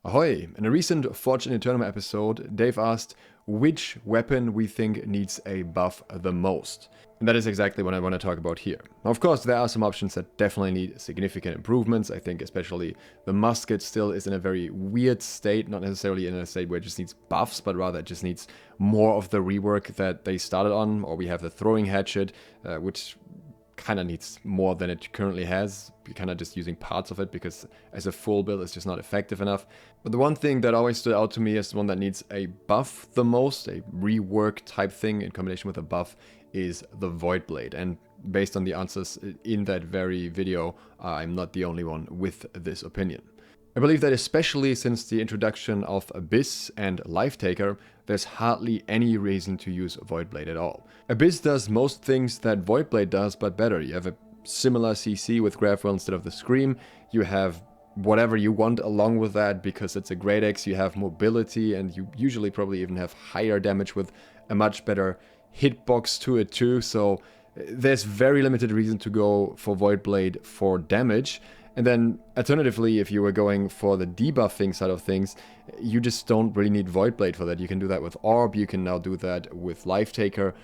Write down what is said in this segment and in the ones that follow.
Ahoy! In a recent Forge in Eternum episode, Dave asked which weapon we think needs a buff the most. And that is exactly what I want to talk about here. Now, of course, there are some options that definitely need significant improvements. I think especially the musket still is in a very weird state, not necessarily in a state where it just needs buffs, but rather it just needs more of the rework that they started on. Or we have the throwing hatchet, which kind of needs more than it currently has. You're kind of just using parts of it because as a full build it's just not effective enough. But the one thing that always stood out to me as the one that needs a buff the most, a rework type thing in combination with a buff, is the Void Blade. And based on the answers in that very video, I'm not the only one with this opinion. I believe that especially since the introduction of Abyss and Lifetaker, there's hardly any reason to use Voidblade at all. Abyss does most things that Voidblade does, but better. You have a similar CC with Graph instead of the Scream. You have whatever you want along with that because it's a Great Axe. You have mobility, and you usually probably even have higher damage with a much better hitbox to it too. So there's very limited reason to go for Voidblade for damage. And then, alternatively, if you were going for the debuffing side of things, you just don't really need Voidblade for that. You can do that with Orb, you can now do that with Lifetaker.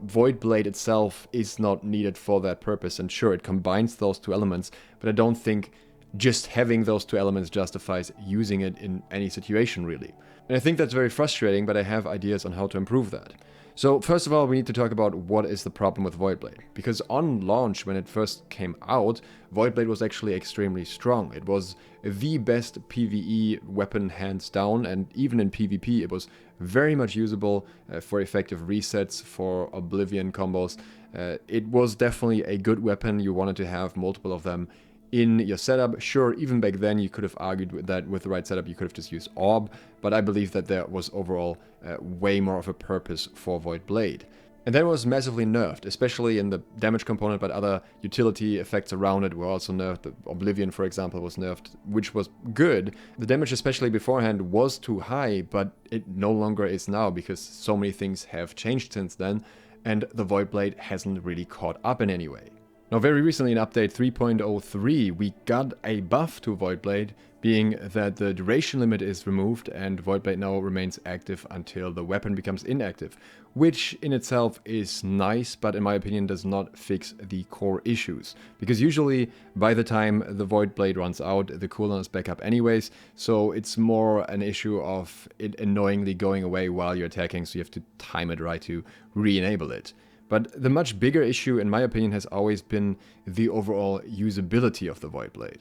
Voidblade itself is not needed for that purpose, and sure, it combines those two elements, but I don't think just having those two elements justifies using it in any situation, really. And I think that's very frustrating, but I have ideas on how to improve that. So first of all, we need to talk about what is the problem with Voidblade. Because on launch, when it first came out, Voidblade was actually extremely strong. It was the best PvE weapon hands down, and even in PvP it was very much usable for effective resets, for Oblivion combos. It was definitely a good weapon. You wanted to have multiple of them in your setup. Sure, even back then you could have argued that with the right setup you could have just used Orb, but I believe that there was overall way more of a purpose for Voidblade. And that was massively nerfed, especially in the damage component, but other utility effects around it were also nerfed. The Oblivion, for example, was nerfed, which was good. The damage, especially beforehand, was too high, but it no longer is now because so many things have changed since then, and the Voidblade hasn't really caught up in any way. Now, very recently in update 3.03, we got a buff to Voidblade, being that the duration limit is removed and Voidblade now remains active until the weapon becomes inactive, which in itself is nice, but in my opinion does not fix the core issues. Because usually, by the time the Voidblade runs out, the cooldown is back up anyways, so it's more an issue of it annoyingly going away while you're attacking, so you have to time it right to re-enable it. But the much bigger issue, in my opinion, has always been the overall usability of the Voidblade.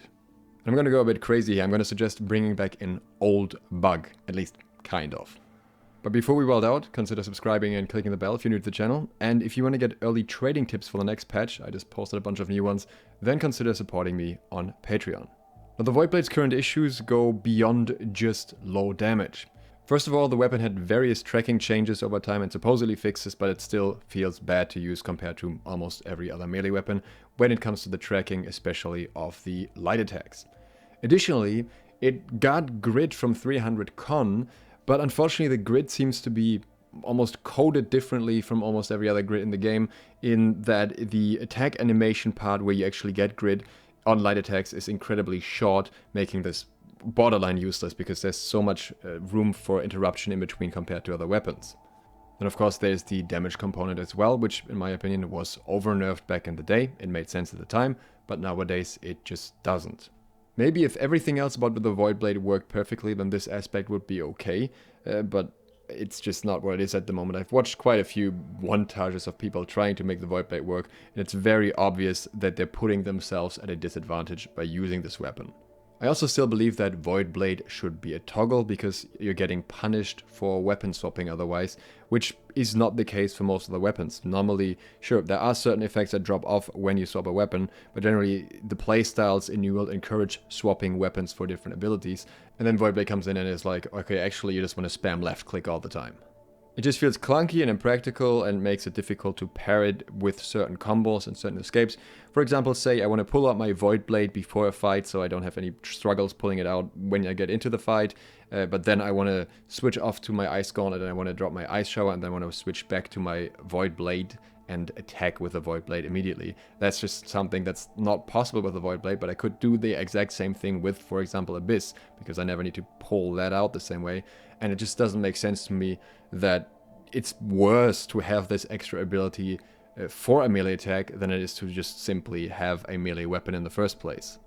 I'm going to go a bit crazy here. I'm going to suggest bringing back an old bug, at least kind of. But before we wild out, consider subscribing and clicking the bell if you're new to the channel. And if you want to get early trading tips for the next patch, I just posted a bunch of new ones, then consider supporting me on Patreon. Now, the Voidblade's current issues go beyond just low damage. First of all, the weapon had various tracking changes over time and supposedly fixes, but it still feels bad to use compared to almost every other melee weapon when it comes to the tracking, especially of the light attacks. Additionally, it got grid from 300 Con, but unfortunately the grid seems to be almost coded differently from almost every other grid in the game, in that the attack animation part where you actually get grid on light attacks is incredibly short, making this borderline useless because there's so much room for interruption in between compared to other weapons. And of course there's the damage component as well, which in my opinion was over-nerfed back in the day. It made sense at the time, but nowadays it just doesn't. Maybe if everything else about the Voidblade worked perfectly, then this aspect would be okay, but it's just not what it is at the moment. I've watched quite a few montages of people trying to make the Voidblade work, and it's very obvious that they're putting themselves at a disadvantage by using this weapon. I also still believe that Voidblade should be a toggle because you're getting punished for weapon swapping otherwise, which is not the case for most of the weapons. Normally, sure, there are certain effects that drop off when you swap a weapon, but generally the playstyles in New World encourage swapping weapons for different abilities, and then Voidblade comes in and is like, okay, actually you just want to spam left click all the time. It just feels clunky and impractical and makes it difficult to pair it with certain combos and certain escapes. For example, say I want to pull out my Voidblade before a fight so I don't have any struggles pulling it out when I get into the fight, but then I want to switch off to my Ice Gauntlet and I want to drop my Ice Shower and then I want to switch back to my Voidblade and attack with the Void Blade immediately. That's just something that's not possible with the Void Blade, but I could do the exact same thing with, for example, Abyss, because I never need to pull that out the same way, and it just doesn't make sense to me that it's worse to have this extra ability for a melee attack than it is to just simply have a melee weapon in the first place.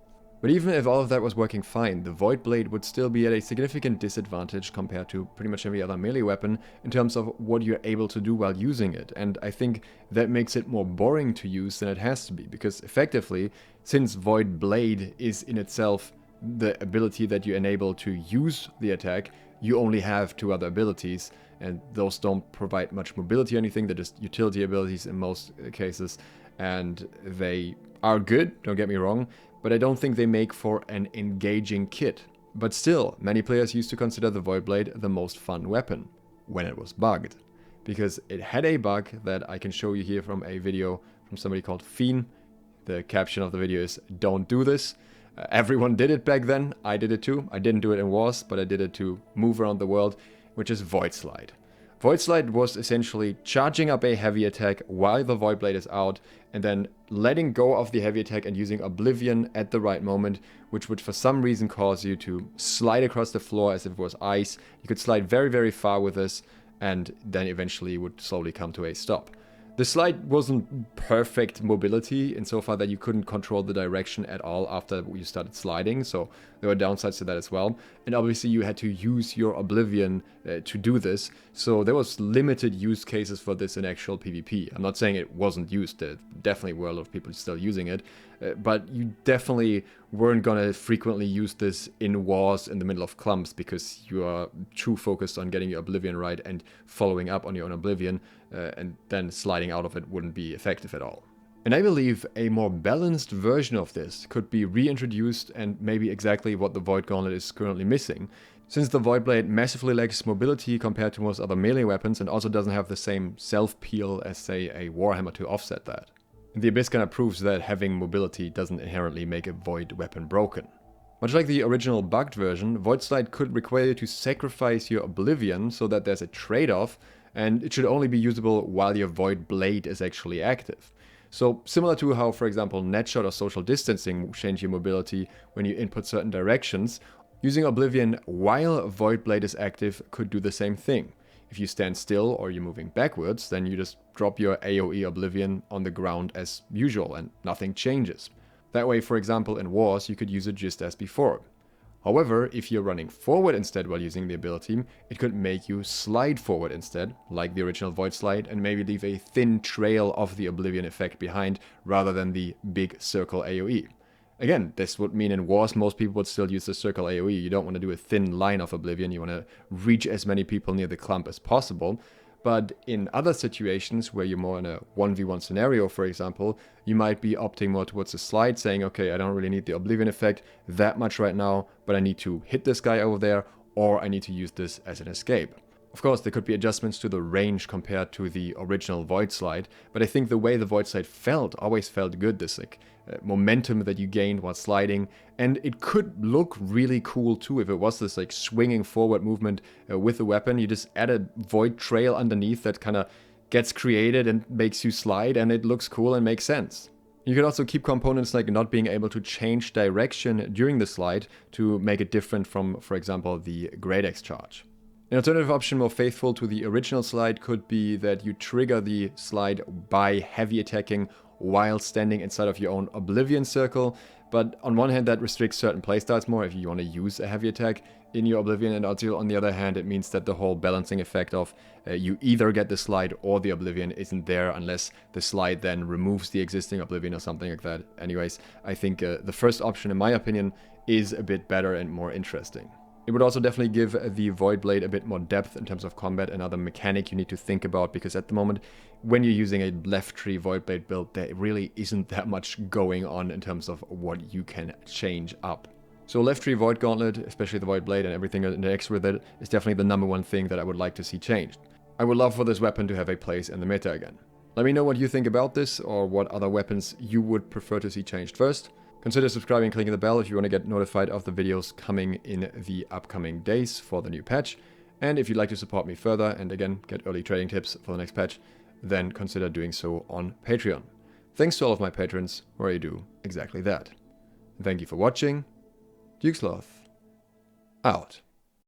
But even if all of that was working fine, the Void Blade would still be at a significant disadvantage compared to pretty much every other melee weapon in terms of what you're able to do while using it, and I think that makes it more boring to use than it has to be, because effectively, since Void Blade is in itself the ability that you enable to use the attack, you only have 2 other abilities, and those don't provide much mobility or anything, they're just utility abilities in most cases, and they are good, don't get me wrong, but I don't think they make for an engaging kit. But still, many players used to consider the Void Blade the most fun weapon, when it was bugged. Because it had a bug that I can show you here from a video from somebody called Fiend. The caption of the video is, "Don't do this." Everyone did it back then, I did it too. I didn't do it in Wars, but I did it to move around the world, which is Void Slide. Void Slide was essentially charging up a heavy attack while the Void Blade is out, and then letting go of the heavy attack and using Oblivion at the right moment, which would for some reason cause you to slide across the floor as if it was ice. You could slide very, very far with this, and then eventually would slowly come to a stop. The slide wasn't perfect mobility insofar that you couldn't control the direction at all after you started sliding, so there were downsides to that as well. And obviously you had to use your Oblivion to do this, so there was limited use cases for this in actual PvP. I'm not saying it wasn't used, there definitely were a lot of people still using it, but you definitely weren't gonna frequently use this in Wars in the middle of clumps because you are too focused on getting your Oblivion right and following up on your own Oblivion, and then sliding out of it wouldn't be effective at all. And I believe a more balanced version of this could be reintroduced, and maybe exactly what the Void Gauntlet is currently missing, since the Void Blade massively lacks mobility compared to most other melee weapons and also doesn't have the same self-peel as, say, a Warhammer to offset that. The Abyss kind of proves that having mobility doesn't inherently make a Void weapon broken. Much like the original bugged version, Void Slide could require you to sacrifice your Oblivion so that there's a trade-off, and it should only be usable while your Void Blade is actually active. So similar to how, for example, Netshot or Social Distancing change your mobility when you input certain directions, using Oblivion while Void Blade is active could do the same thing. If you stand still or you're moving backwards, then you just drop your AoE Oblivion on the ground as usual and nothing changes. That way, for example, in Wars, you could use it just as before. However, if you're running forward instead while using the ability, it could make you slide forward instead, like the original Void Slide, and maybe leave a thin trail of the Oblivion effect behind, rather than the big circle AoE. Again, this would mean in Wars most people would still use the circle AoE. You don't want to do a thin line of Oblivion, you want to reach as many people near the clump as possible. But in other situations where you're more in a 1v1 scenario, for example, you might be opting more towards the slide, saying, okay, I don't really need the Oblivion effect that much right now, but I need to hit this guy over there, or I need to use this as an escape. Of course, there could be adjustments to the range compared to the original Void Slide, but I think the way the Void Slide always felt good, this momentum that you gained while sliding, and it could look really cool too if it was this swinging forward movement with the weapon. You just add a void trail underneath that kind of gets created and makes you slide, and it looks cool and makes sense. You could also keep components like not being able to change direction during the slide to make it different from, for example, the Great Axe charge. An alternative option more faithful to the original slide could be that you trigger the slide by heavy attacking while standing inside of your own Oblivion circle, but on one hand that restricts certain playstyles more if you want to use a heavy attack in your Oblivion, and also on the other hand it means that the whole balancing effect of you either get the slide or the Oblivion isn't there unless the slide then removes the existing Oblivion or something like that. Anyways, I think the first option in my opinion is a bit better and more interesting. It would also definitely give the Void Blade a bit more depth in terms of combat, another mechanic you need to think about, because at the moment, when you're using a left tree Void Blade build, there really isn't that much going on in terms of what you can change up. So left tree Void Gauntlet, especially the Void Blade and everything that interacts with it, is definitely the #1 thing that I would like to see changed. I would love for this weapon to have a place in the meta again. Let me know what you think about this, or what other weapons you would prefer to see changed first. Consider subscribing and clicking the bell if you want to get notified of the videos coming in the upcoming days for the new patch. And if you'd like to support me further and again get early trading tips for the next patch, then consider doing so on Patreon. Thanks to all of my patrons who already do exactly that. Thank you for watching. Dukesloth out.